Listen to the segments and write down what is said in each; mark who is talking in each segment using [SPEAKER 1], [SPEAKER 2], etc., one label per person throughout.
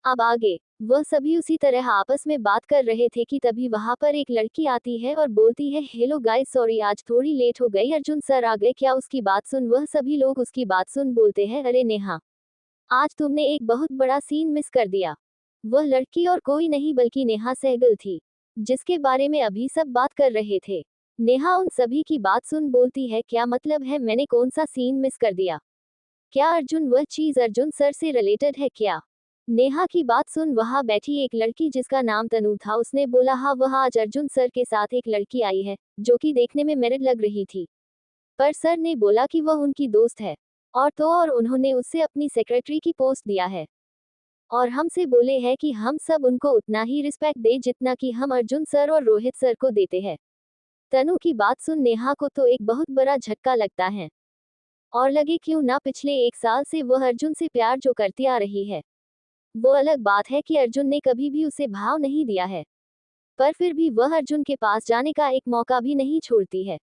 [SPEAKER 1] अब आगे वह सभी उसी तरह आपस में बात कर रहे थे कि तभी वहां पर एक लड़की आती है और बोलती है, हेलो गाइस, सॉरी आज थोड़ी लेट हो गई, अर्जुन सर आ गए क्या? उसकी बात सुन वह सभी लोग उसकी बात सुन बोलते हैं, अरे नेहा, आज तुमने एक बहुत बड़ा सीन मिस कर दिया। वह लड़की और कोई नहीं बल्कि नेहा सहगल थी, जिसके बारे में अभी सब बात कर रहे थे। नेहा उन सभी की बात सुन बोलती है, क्या मतलब है, मैंने कौन सा सीन मिस कर दिया? क्या अर्जुन वह चीज अर्जुन सर से रिलेटेड है क्या? नेहा की बात सुन वहां बैठी एक लड़की जिसका नाम तनु था, उसने बोला, हाँ वह आज अर्जुन सर के साथ एक लड़की आई है, जो कि देखने में मेरिड लग रही थी, पर सर ने बोला कि वह उनकी दोस्त है, और उन्होंने उससे अपनी सेक्रेटरी की पोस्ट दिया है, और हमसे बोले हैं कि हम सब उनको उतना ही रिस्पेक्ट दे जितना कि हम अर्जुन सर और रोहित सर को देते हैं। तनु की बात सुन नेहा को तो एक बहुत बड़ा झटका लगता है, और लगे क्यों ना पिछले 1 साल से वह अर्जुन से प्यार जो करती आ रही है। वो अलग बात है कि अर्जुन ने कभी भी उसे भाव नहीं दिया है, पर फिर भी वह अर्जुन के पास जाने का एक मौका भी नहीं छोड़ती है।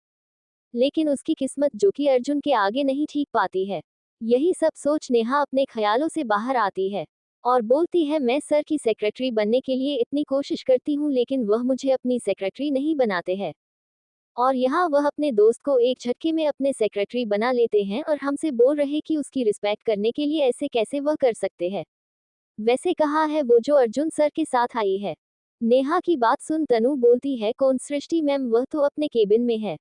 [SPEAKER 1] लेकिन उसकी किस्मत जो कि अर्जुन के आगे नहीं ठीक पाती है। यही सब सोच नेहा अपने ख्यालों से बाहर आती है और बोलती है, मैं सर की सेक्रेटरी बनने के लिए इतनी कोशिश करती हूँ लेकिन वह मुझे अपनी सेक्रेटरी नहीं बनाते हैं, और यहाँ वह अपने दोस्त को एक झटके में अपने सेक्रेटरी बना लेते हैं और हमसे बोल रहे कि उसकी रिस्पेक्ट करने के लिए ऐसे कैसे वह कर सकते हैं। वैसे कहा है वो जो अर्जुन सर के साथ आई है। नेहा की बात सुन तनु बोलती है, कौन? सृष्टि मैम, वह तो अपने केबिन में है।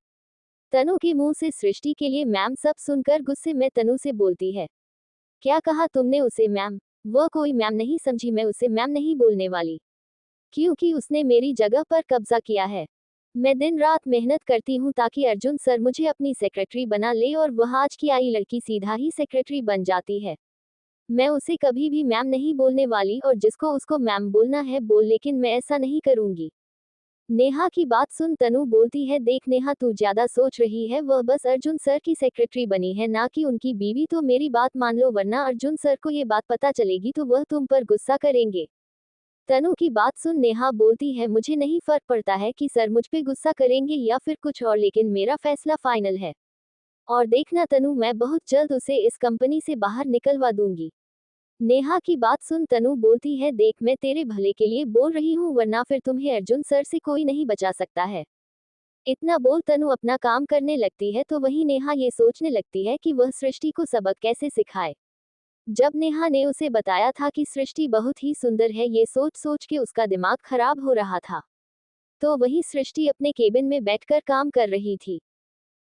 [SPEAKER 1] तनु के मुंह से सृष्टि के लिए मैम सब सुनकर गुस्से में तनु से बोलती है, क्या कहा तुमने उसे मैम? वह कोई मैम नहीं समझी, मैं उसे मैम नहीं बोलने वाली, क्योंकि उसने मेरी जगह पर कब्जा किया है। मैं दिन रात मेहनत करती हूँ ताकि अर्जुन सर मुझे अपनी सेक्रेटरी बना ले और वह आज की आई लड़की सीधा ही सेक्रेटरी बन जाती है। मैं उसे कभी भी मैम नहीं बोलने वाली, और जिसको उसको मैम बोलना है बोल, लेकिन मैं ऐसा नहीं करूंगी। नेहा की बात सुन तनु बोलती है, देख नेहा, तू ज्यादा सोच रही है, वह बस अर्जुन सर की सेक्रेटरी बनी है, ना कि उनकी बीवी। तो मेरी बात मान लो, वरना अर्जुन सर को ये बात पता चलेगी तो वह तुम पर गुस्सा करेंगे। तनु की बात सुन नेहा बोलती है, मुझे नहीं फर्क पड़ता है कि सर मुझ पे गुस्सा करेंगे या फिर कुछ और, लेकिन मेरा फैसला फाइनल है। और देखना तनु, मैं बहुत जल्द उसे इस कंपनी से बाहर निकलवा दूंगी। नेहा की बात सुन तनु बोलती है, देख मैं तेरे भले के लिए बोल रही हूँ, वरना फिर तुम्हें अर्जुन सर से कोई नहीं बचा सकता है। इतना बोल तनु अपना काम करने लगती है, तो वहीं नेहा ये सोचने लगती है कि वह सृष्टि को सबक कैसे सिखाए। जब नेहा ने उसे बताया था कि सृष्टि बहुत ही सुंदर है, ये सोच सोच के उसका दिमाग खराब हो रहा था। तो वही सृष्टि अपने केबिन में बैठकर काम कर रही थी।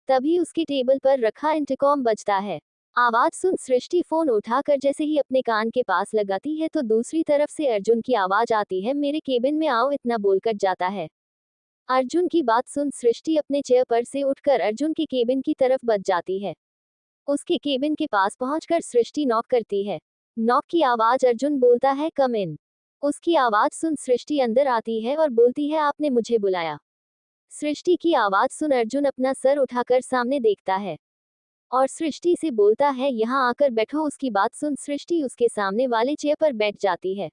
[SPEAKER 1] तभी उसके टेबल पर रखा इंटरकॉम बजता है। आवाज सुन सृष्टि फोन उठाकर जैसे ही अपने कान के पास लगाती है तो दूसरी तरफ से अर्जुन की आवाज आती है, मेरे केबिन में आओ, इतना बोलकर जाता है। अर्जुन की बात सुन सृष्टि अपने चेयर पर से उठकर अर्जुन के केबिन की तरफ बढ़ जाती है। उसके केबिन के पास पहुंचकर सृष्टि नॉक करती है। नॉक की आवाज अर्जुन बोलता है, कम इन। उसकी आवाज सुन सृष्टि अंदर आती है और बोलती है, आपने मुझे बुलाया? सृष्टि की आवाज सुन अर्जुन अपना सर उठाकर सामने देखता है और सृष्टि से बोलता है, यहाँ आकर बैठो। उसकी बात सुन सृष्टि उसके सामने वाले चेयर पर बैठ जाती है।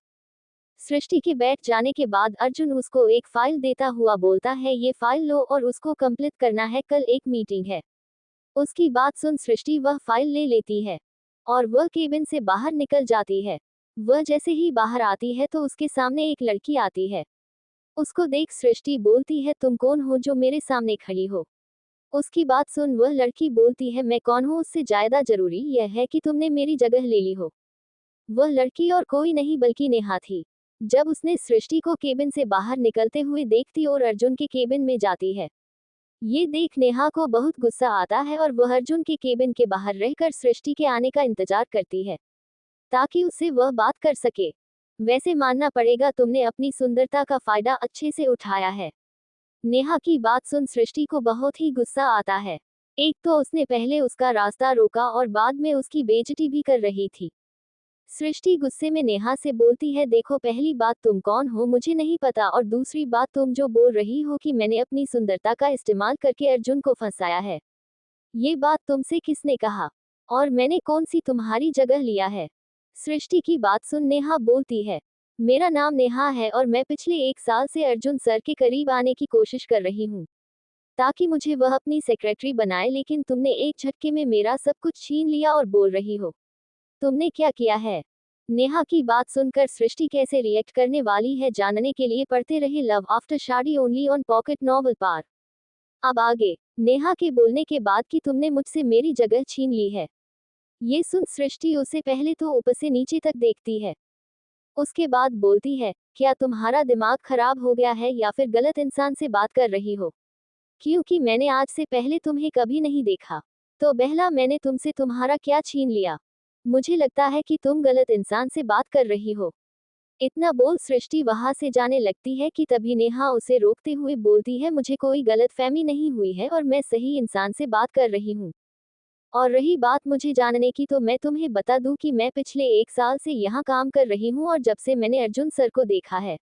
[SPEAKER 1] सृष्टि के बैठ जाने के बाद अर्जुन उसको एक फाइल देता हुआ बोलता है, ये फाइल लो और उसको कंप्लीट करना है, कल एक मीटिंग है। उसकी बात सुन सृष्टि वह फाइल ले लेती है और वह केबिन से बाहर निकल जाती है। वह जैसे ही बाहर आती है तो उसके सामने एक लड़की आती है। उसको देख सृष्टि बोलती है, तुम कौन हो जो मेरे सामने खड़ी हो? उसकी बात सुन वह लड़की बोलती है, मैं कौन हूँ उससे ज्यादा जरूरी यह है कि तुमने मेरी जगह ले ली हो। वह लड़की और कोई नहीं बल्कि नेहा थी। जब उसने सृष्टि को केबिन से बाहर निकलते हुए देखती और अर्जुन के केबिन में जाती है, ये देख नेहा को बहुत गुस्सा आता है और वह अर्जुन के केबिन के बाहर रहकर सृष्टि के आने का इंतजार करती है ताकि उससे वह बात कर सके। वैसे मानना पड़ेगा, तुमने अपनी सुंदरता का फायदा अच्छे से उठाया है। नेहा की बात सुन सृष्टि को बहुत ही गुस्सा आता है। एक तो उसने पहले उसका रास्ता रोका और बाद में उसकी बेइज्जती भी कर रही थी। सृष्टि गुस्से में नेहा से बोलती है, देखो पहली बात तुम कौन हो मुझे नहीं पता, और दूसरी बात तुम जो बोल रही हो कि मैंने अपनी सुंदरता का इस्तेमाल करके अर्जुन को फंसाया है, ये बात तुमसे किसने कहा? और मैंने कौन सी तुम्हारी जगह लिया है? सृष्टि की बात सुन नेहा बोलती है, मेरा नाम नेहा है और मैं पिछले 1 साल से अर्जुन सर के करीब आने की कोशिश कर रही हूँ ताकि मुझे वह अपनी सेक्रेटरी बनाए, लेकिन तुमने एक झटके में मेरा सब कुछ छीन लिया और बोल रही हो तुमने क्या किया है? नेहा की बात सुनकर सृष्टि कैसे रिएक्ट करने वाली है जानने के लिए पढ़ते रहे लव आफ्टर शादी ओनली ऑन पॉकेट नॉवल पार। अब आगे, नेहा के बोलने के बाद कि तुमने मुझसे मेरी जगह छीन ली है। ये सुन सृष्टि उसे पहले तो ऊपर से नीचे तक देखती है। उसके बाद बोलती है, क्या तुम्हारा दिमाग खराब हो गया है या फिर गलत इंसान से बात कर रही हो? क्योंकि मैंने आज से पहले तुम्हें कभी नहीं देखा। तो बहला मैंने तुमसे तुम्हारा क्या छीन लिया? मुझे लगता है कि तुम गलत इंसान से बात कर रही हो। इतना बोल सृष्टि वहां से जाने लगती है कि तभी नेहा उसे रोकते हुए बोलती है, मुझे कोई गलतफहमी नहीं हुई है और मैं सही इंसान से बात कर रही हूँ। और रही बात मुझे जानने की, तो मैं तुम्हें बता दूं कि मैं पिछले 1 साल से यहाँ काम कर रही हूँ और जब से मैंने अर्जुन सर को देखा है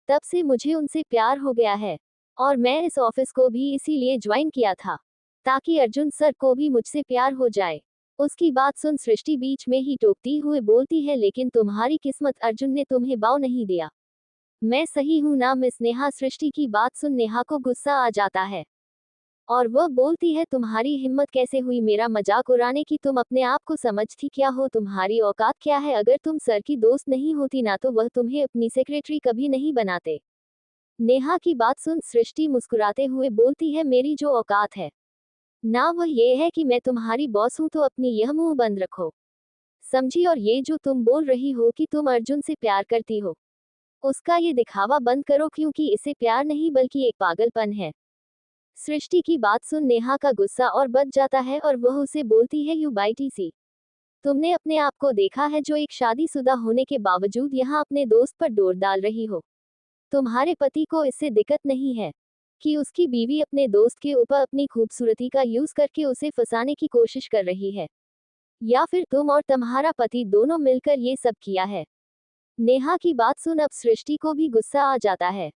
[SPEAKER 1] तब से मुझे उनसे प्यार हो गया है। और मैं इस ऑफिस को भी इसीलिए ज्वाइन किया था ताकि अर्जुन सर को भी मुझसे प्यार हो जाए। उसकी बात सुन सृष्टि बीच में ही टोकती हुए बोलती है, लेकिन तुम्हारी किस्मत अर्जुन ने तुम्हें बाव नहीं दिया। मैं सही हूं ना मिस नेहा? सृष्टि की बात सुन नेहा को गुस्सा आ जाता है और वह बोलती है, तुम्हारी हिम्मत कैसे हुई मेरा मजाक उड़ाने की? तुम अपने आप को समझती क्या हो? तुम्हारी औकात क्या है? अगर तुम सर की दोस्त नहीं होती ना तो वह तुम्हें अपनी सेक्रेटरी कभी नहीं बनाते। नेहा की बात सुन सृष्टि मुस्कुराते हुए बोलती है, मेरी जो औकात है ना वह ये है कि मैं तुम्हारी बॉस हूं, तो अपनी यह मुंह बंद रखो, समझी? और ये जो तुम बोल रही हो कि तुम अर्जुन से प्यार करती हो, उसका ये दिखावा बंद करो, क्योंकि इसे प्यार नहीं बल्कि एक पागलपन है। सृष्टि की बात सुन नेहा का गुस्सा और बढ़ जाता है और वह उसे बोलती है, यू बाइटी सी, तुमने अपने आप को देखा है जो एक शादीशुदा होने के बावजूद यहाँ अपने दोस्त पर डोर डाल रही हो? तुम्हारे पति को इससे दिक्कत नहीं है कि उसकी बीवी अपने दोस्त के ऊपर अपनी खूबसूरती का यूज करके उसे फंसाने की कोशिश कर रही है? या फिर तुम और तुम्हारा पति दोनों मिलकर ये सब किया है? नेहा की बात सुन अब सृष्टि को भी गुस्सा आ जाता है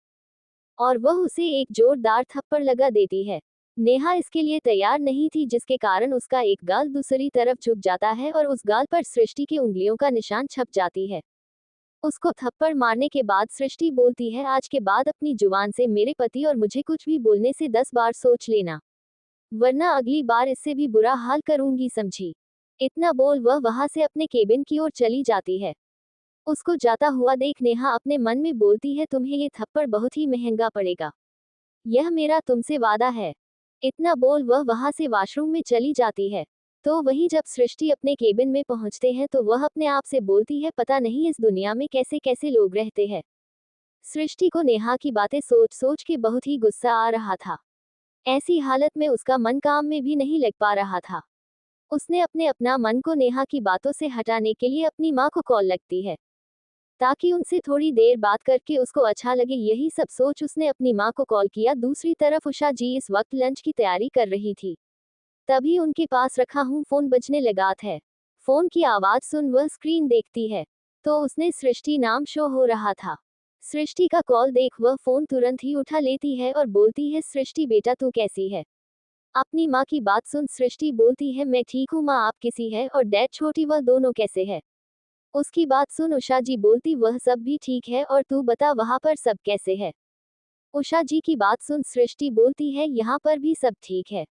[SPEAKER 1] और वह उसे एक जोरदार थप्पड़ लगा देती है। नेहा इसके लिए तैयार नहीं थी, जिसके कारण उसका एक गाल दूसरी तरफ झुक जाता है और उस गाल पर सृष्टि की उंगलियों का निशान छप जाती है। उसको थप्पड़ मारने के बाद सृष्टि बोलती है, आज के बाद अपनी जुबान से मेरे पति और मुझे कुछ भी बोलने से 10 बार सोच लेना, वरना अगली बार इससे भी बुरा हाल करूंगी, समझी? इतना बोल वह वहां से अपने केबिन की ओर चली जाती है। उसको जाता हुआ देख नेहा अपने मन में बोलती है, तुम्हें ये थप्पड़ बहुत ही महंगा पड़ेगा, यह मेरा तुमसे वादा है। इतना बोल वह वहां से वॉशरूम में चली जाती है। तो वहीं जब सृष्टि अपने केबिन में पहुंचते हैं तो वह अपने आप से बोलती है, पता नहीं इस दुनिया में कैसे कैसे लोग रहते हैं। सृष्टि को नेहा की बातें सोच सोच के बहुत ही गुस्सा आ रहा था। ऐसी हालत में उसका मन काम में भी नहीं लग पा रहा था। उसने अपना मन को नेहा की बातों से हटाने के लिए अपनी माँ को कॉल लगती है ताकि उनसे थोड़ी देर बात करके उसको अच्छा लगे। यही सब सोच उसने अपनी माँ को कॉल किया। दूसरी तरफ उषा जी इस वक्त लंच की तैयारी कर रही थी। तभी उनके पास रखा हुआ फोन बजने लगा था। फोन की आवाज सुन वह स्क्रीन देखती है तो उसने सृष्टि नाम शो हो रहा था। सृष्टि का कॉल देख वह फोन तुरंत ही उठा लेती है और बोलती है, सृष्टि बेटा तू कैसी है? अपनी माँ की बात सुन सृष्टि बोलती है, मैं ठीक हूँ माँ, आप कैसी है? और डैड छोटी वह दोनों कैसे है? उसकी बात सुन उषा जी बोलती, वह सब भी ठीक है, और तू बता वहां पर सब कैसे है? उषा जी की बात सुन सृष्टि बोलती है, यहाँ पर भी सब ठीक है।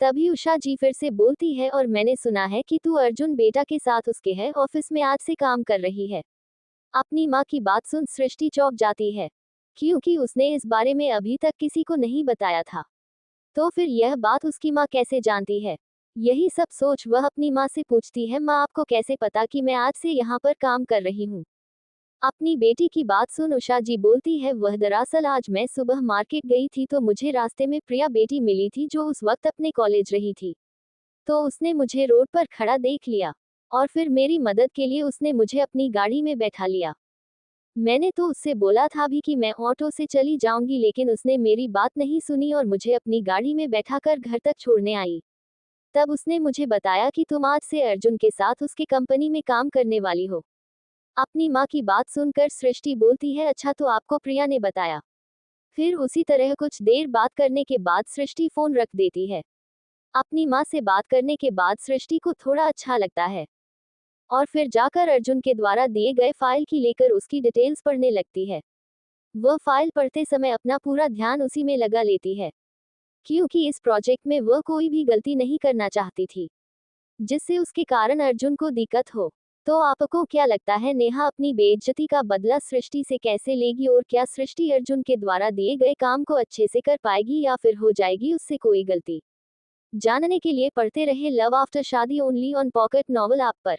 [SPEAKER 1] तभी उषा जी फिर से बोलती है, और मैंने सुना है कि तू अर्जुन बेटा के साथ उसके है ऑफिस में आज से काम कर रही है। अपनी माँ की बात सुन सृष्टि चौंक जाती है क्योंकि उसने इस बारे में अभी तक किसी को नहीं बताया था। तो फिर यह बात उसकी माँ कैसे जानती है? यही सब सोच वह अपनी माँ से पूछती है, माँ आपको कैसे पता कि मैं आज से यहाँ पर काम कर रही हूँ? अपनी बेटी की बात सुन उषा जी बोलती है, वह दरअसल आज मैं सुबह मार्केट गई थी तो मुझे रास्ते में प्रिया बेटी मिली थी जो उस वक्त अपने कॉलेज रही थी। तो उसने मुझे रोड पर खड़ा देख लिया और फिर मेरी मदद के लिए उसने मुझे अपनी गाड़ी में बैठा लिया। मैंने तो उससे बोला था भी कि मैं ऑटो से चली जाऊंगी, लेकिन उसने मेरी बात नहीं सुनी और मुझे अपनी गाड़ी में बैठाकर घर तक छोड़ने आई। तब उसने मुझे बताया कि तुम आज से अर्जुन के साथ उसके कंपनी में काम करने वाली हो। अपनी माँ की बात सुनकर सृष्टि बोलती है, अच्छा तो आपको प्रिया ने बताया? फिर उसी तरह कुछ देर बात करने के बाद सृष्टि फोन रख देती है। अपनी माँ से बात करने के बाद सृष्टि को थोड़ा अच्छा लगता है और फिर जाकर अर्जुन के द्वारा दिए गए फाइल की लेकर उसकी डिटेल्स पढ़ने लगती है। वह फाइल पढ़ते समय अपना पूरा ध्यान उसी में लगा लेती है क्योंकि इस प्रोजेक्ट में वह कोई भी गलती नहीं करना चाहती थी जिससे उसके कारण अर्जुन को दिक्कत हो। तो आपको क्या लगता है नेहा अपनी बेइज्जती का बदला सृष्टि से कैसे लेगी और क्या सृष्टि अर्जुन के द्वारा दिए गए काम को अच्छे से कर पाएगी या फिर हो जाएगी उससे कोई गलती? जानने के लिए पढ़ते रहे लव आफ्टर शादी only on pocket novel app पर।